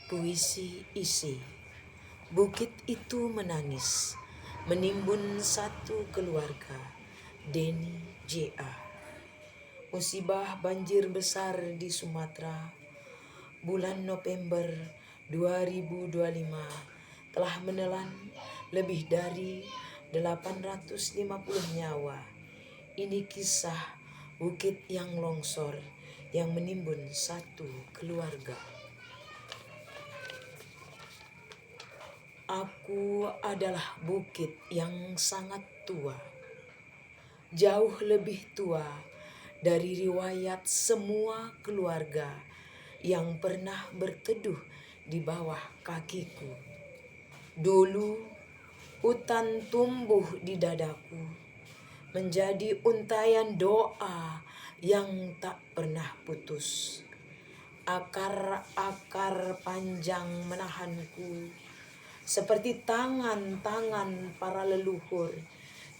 Puisi isi. Bukit itu menangis, menimbun satu keluarga. Denny J.A. Musibah banjir besar di Sumatera bulan November 2025 telah menelan lebih dari 850 nyawa. Ini kisah bukit yang longsor yang menimbun satu keluarga. Aku adalah bukit yang sangat tua, jauh lebih tua dari riwayat semua keluarga yang pernah berteduh di bawah kakiku. Dulu hutan tumbuh di dadaku, menjadi untayan doa yang tak pernah putus. Akar-akar panjang menahanku, seperti tangan-tangan para leluhur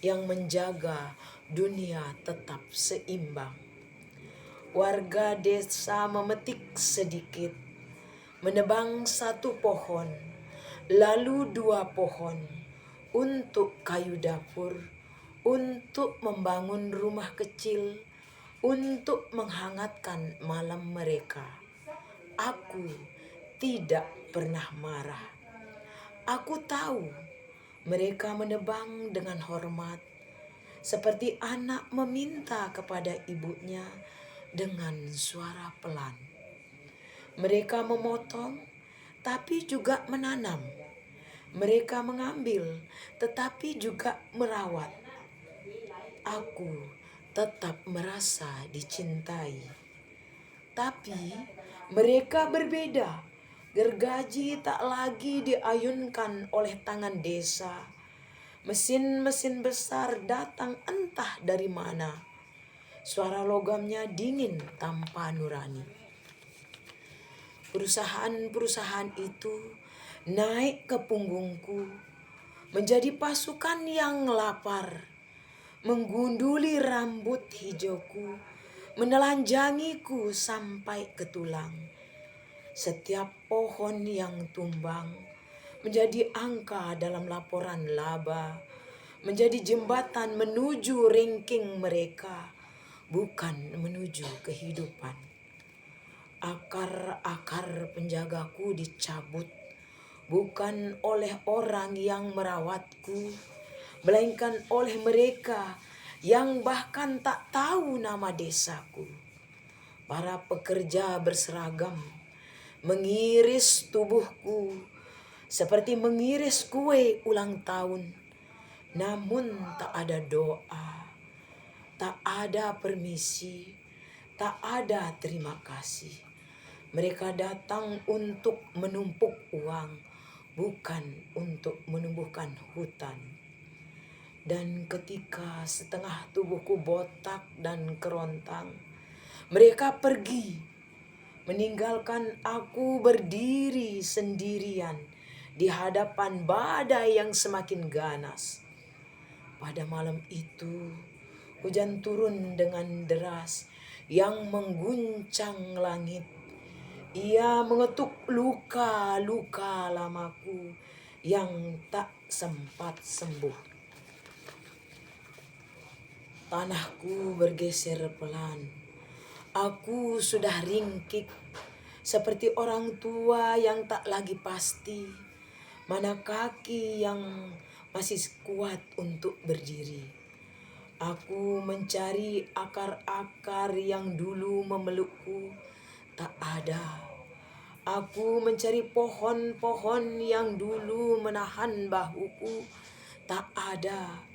yang menjaga dunia tetap seimbang. Warga desa memetik sedikit, menebang satu pohon, lalu dua pohon, untuk kayu dapur, untuk membangun rumah kecil, untuk menghangatkan malam mereka. Aku tidak pernah marah. Aku tahu mereka menebang dengan hormat, seperti anak meminta kepada ibunya dengan suara pelan. Mereka memotong, tapi juga menanam. Mereka mengambil, tetapi juga merawat. Aku tetap merasa dicintai. Tapi mereka berbeda. Gergaji tak lagi diayunkan oleh tangan desa. Mesin-mesin besar datang entah dari mana. Suara logamnya dingin tanpa nurani. Perusahaan-perusahaan itu naik ke punggungku, menjadi pasukan yang lapar, menggunduli rambut hijauku, menelanjangiku sampai ke tulang. Setiap pohon yang tumbang menjadi angka dalam laporan laba, menjadi jembatan menuju ranking mereka, bukan menuju kehidupan. Akar-akar penjagaku dicabut, bukan oleh orang yang merawatku, melainkan oleh mereka yang bahkan tak tahu nama desaku. Para pekerja berseragam mengiris tubuhku seperti mengiris kue ulang tahun. Namun tak ada doa, tak ada permisi, tak ada terima kasih. Mereka datang untuk menumpuk uang, bukan untuk menumbuhkan hutan. Dan ketika setengah tubuhku botak dan kerontang, mereka pergi, meninggalkan aku berdiri sendirian di hadapan badai yang semakin ganas. Pada malam itu, hujan turun dengan deras yang mengguncang langit. Ia mengetuk luka-luka lamaku yang tak sempat sembuh. Tanahku bergeser pelan. Aku sudah ringkik, seperti orang tua yang tak lagi pasti mana kaki yang masih kuat untuk berdiri. Aku mencari akar-akar yang dulu memelukku, tak ada. Aku mencari pohon-pohon yang dulu menahan bahuku, tak ada.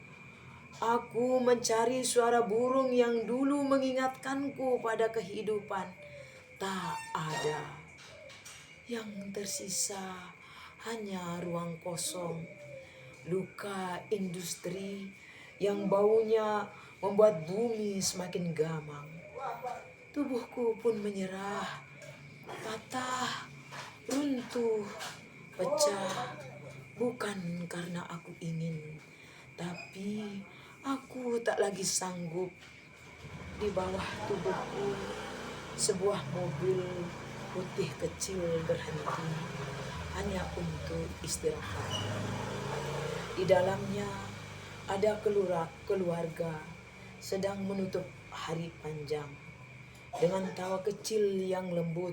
Aku mencari suara burung yang dulu mengingatkanku pada kehidupan, tak ada. Yang tersisa hanya ruang kosong, luka industri yang baunya membuat bumi semakin gamang. Tubuhku pun menyerah, patah, runtuh, pecah, bukan karena aku ingin, tapi aku tak lagi sanggup. Di bawah tubuhku, sebuah mobil putih kecil berhenti. hanya untuk istirahat. Di dalamnya ada keluarga sedang menutup hari panjang. Dengan tawa kecil yang lembut,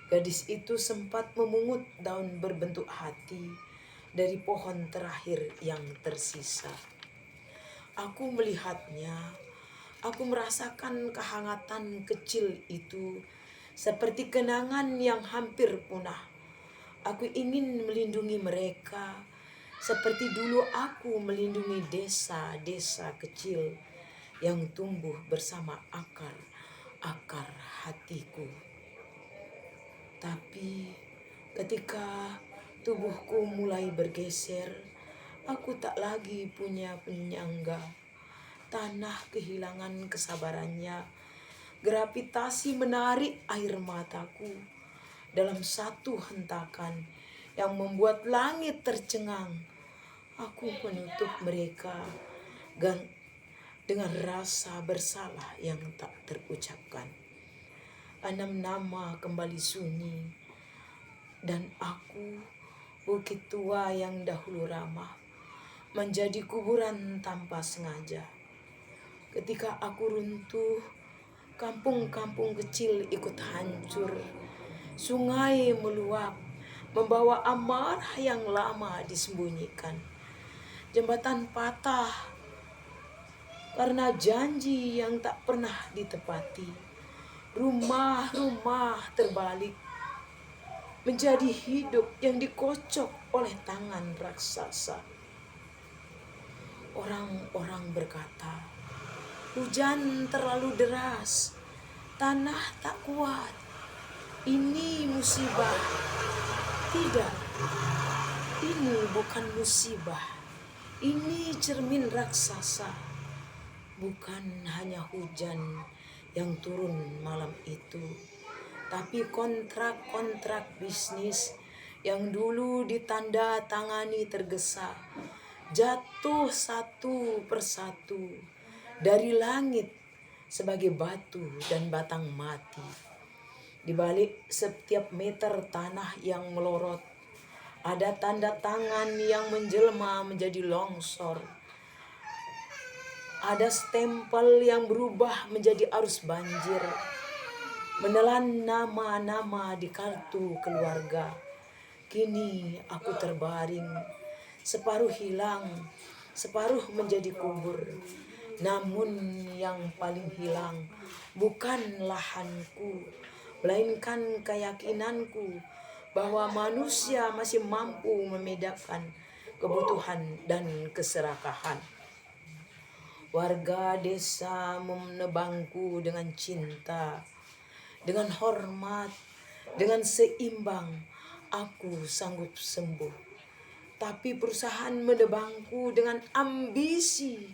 gadis itu sempat memungut daun berbentuk hati dari pohon terakhir yang tersisa. Aku melihatnya, aku merasakan kehangatan kecil itu seperti kenangan yang hampir punah. Aku ingin melindungi mereka seperti dulu aku melindungi desa-desa kecil yang tumbuh bersama akar hatiku. Tapi ketika tubuhku mulai bergeser, aku tak lagi punya penyangga. Tanah kehilangan kesabarannya. Gravitasi menarik air mataku dalam satu hentakan yang membuat langit tercengang. Aku menutup mereka dengan rasa bersalah yang tak terucapkan. 6 nama kembali sunyi, dan aku, bukit tua yang dahulu ramah, menjadi kuburan tanpa sengaja. Ketika aku runtuh, kampung-kampung kecil ikut hancur. Sungai meluap, membawa amarah yang lama disembunyikan. Jembatan patah karena janji yang tak pernah ditepati. Rumah-rumah terbalik menjadi hidup yang dikocok oleh tangan raksasa. Orang-orang berkata, hujan terlalu deras, tanah tak kuat, ini musibah. Tidak, ini bukan musibah, ini cermin raksasa. Bukan hanya hujan yang turun malam itu, tapi kontrak-kontrak bisnis yang dulu ditanda tangani tergesa, jatuh satu persatu dari langit sebagai batu dan batang mati. Di balik setiap meter tanah yang melorot, ada tanda tangan yang menjelma menjadi longsor. Ada stempel yang berubah menjadi arus banjir, menelan nama-nama di kartu keluarga. Kini aku terbaring, separuh hilang, separuh menjadi kubur. Namun yang paling hilang bukan lahanku, melainkan keyakinanku bahwa manusia masih mampu membedakan kebutuhan dan keserakahan. Warga desa menebangku dengan cinta, dengan hormat, dengan seimbang. Aku sanggup sembuh. Tapi perusahaan menebangku dengan ambisi,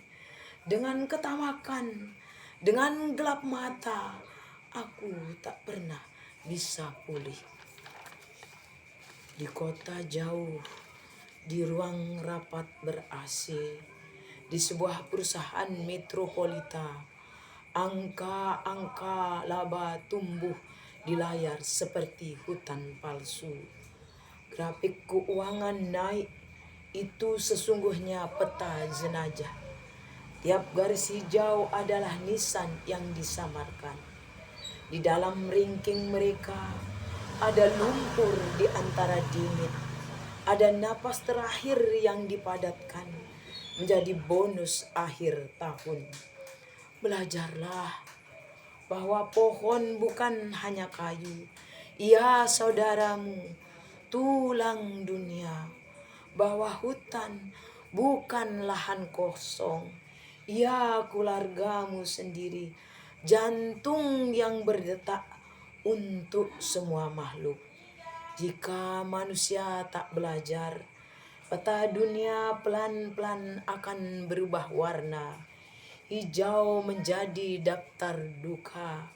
dengan ketamakan, dengan gelap mata. Aku tak pernah bisa pulih. Di kota jauh, di ruang rapat ber-AC, di sebuah perusahaan metropolita, angka-angka laba tumbuh di layar seperti hutan palsu. Grafik keuangan naik, itu sesungguhnya peta jenazah. Tiap garis hijau adalah nisan yang disamarkan. Di dalam ringking mereka ada lumpur di antara dimit. Ada napas terakhir yang dipadatkan menjadi bonus akhir tahun. Belajarlah bahwa pohon bukan hanya kayu. Ia saudaramu, tulang dunia. Bahwa hutan bukan lahan kosong. Ia keluargamu sendiri, jantung yang berdetak untuk semua makhluk. Jika manusia tak belajar, peta dunia pelan-pelan akan berubah warna. Hijau menjadi daftar duka,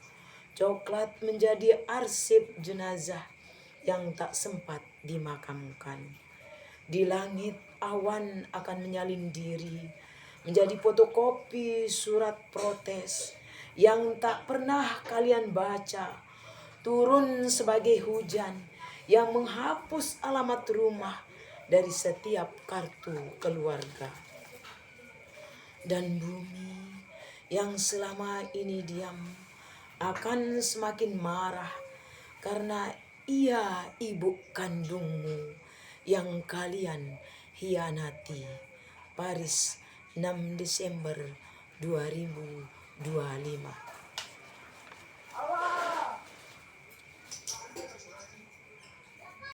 coklat menjadi arsip jenazah yang tak sempat dimakamkan. Di langit awan akan menyalin diri, menjadi fotokopi surat protes yang tak pernah kalian baca, turun sebagai hujan yang menghapus alamat rumah dari setiap kartu keluarga. Dan bumi yang selama ini diam akan semakin marah karena ia ibu kandungmu yang kalian hianati. Paris 6 Desember 2025.